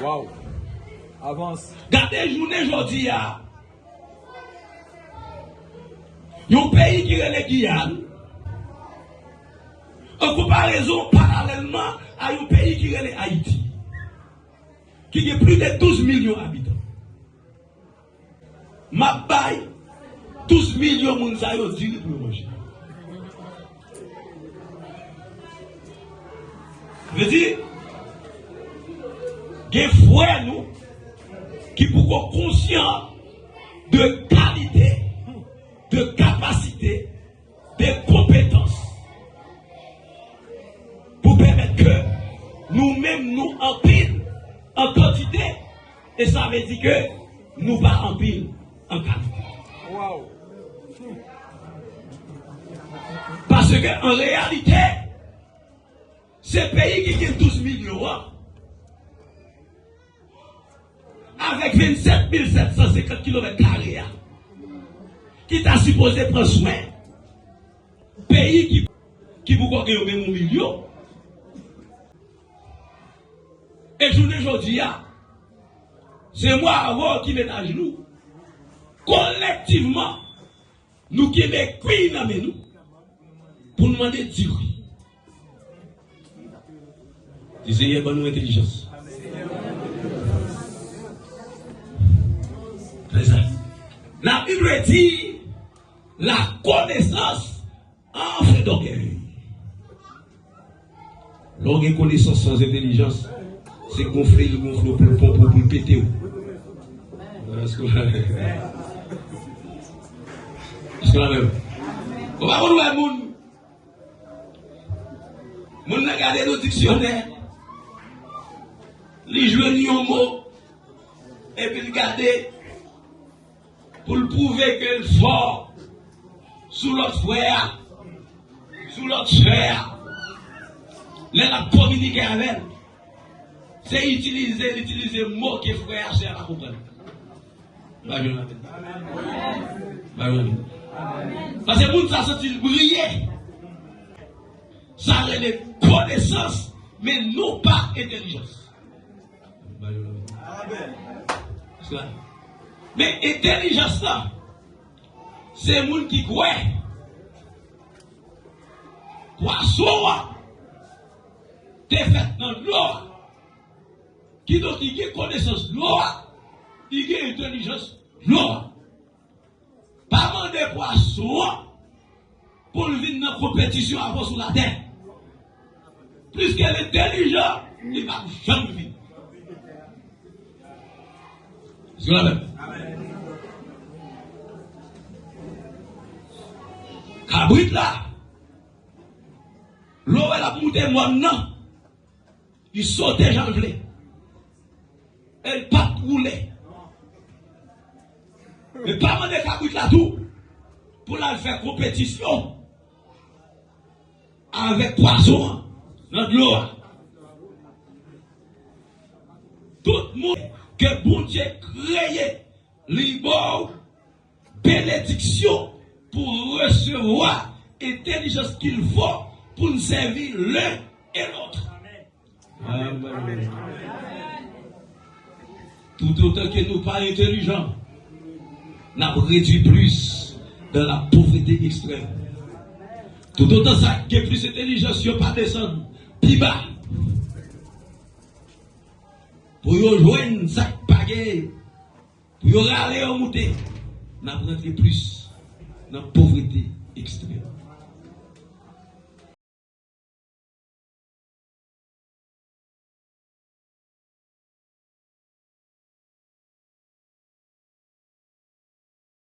Waouh. Avance. Gardez journée aujourd'hui. Un pays qui est le Guyane, en comparaison parallèlement à un pays qui est Haïti, qui a plus de 12 millions d'habitants. Ma baille, 12 millions de gens qui ont pour manger. Je veux dire, il y a des frères nous qui sont conscients de qualité, de capacité, de compétences pour permettre que nous-mêmes nous en pile en quantité et ça veut dire que nous pas en pile en qualité. Wow. Parce qu'en réalité, ces pays qui ont 12 millions, avec 27 750 km, qui t'a supposé prendre soin, pays qui vous gagne au même million, et je ne aujourd'hui, c'est moi avant qui mets à genoux, collectivement, nous qui mettons cuit dans nous, pour nous demander de dire oui. Disez, bonne intelligence. La Bible dit la connaissance en fait d'orgueil. L'orgueil connaissance sans intelligence, c'est gonfler le pour le péter. Est-ce que la même? On va voir le monde. On a regardé nos dictionnaires. Les jouer un mot. Et puis regarder. Pour le prouver que le fort sous l'autre frère, sous l'autre frère, là, communiquer avec, c'est utiliser le mot que frère, c'est à comprendre. Parce que nous, ça senti briller. Ça a les connaissances, mais non pas intelligence. Mais intelligence là, c'est le monde qui croit. Poisson, t'es fait dans l'eau. Qui a connaissance l'eau, qui a intelligence l'eau. Pas demander poisson pour venir dans la compétition avant sur la terre. Plus qu'elle est intelligente, il va jamais vivre. C'est la même. Cabrit là, l'eau elle a monté moi non, il sautait j'en voulais, elle pas roulé, mais pas demander cabrit là tout pour la faire compétition avec poisson dans l'eau. Tout le monde que bon Dieu créé, libre, bénédiction pour recevoir l'intelligence qu'il faut pour nous servir l'un et l'autre. Amen. Tout autant que nous pas intelligents, nous avons réduit plus dans la pauvreté extrême. Tout autant ça que plus intelligence, il n'y a pas descendre plus bas. Pour y rejoindre ça pagaie, pour y aller en monter, nous avons rentré plus dans la pauvreté extrême.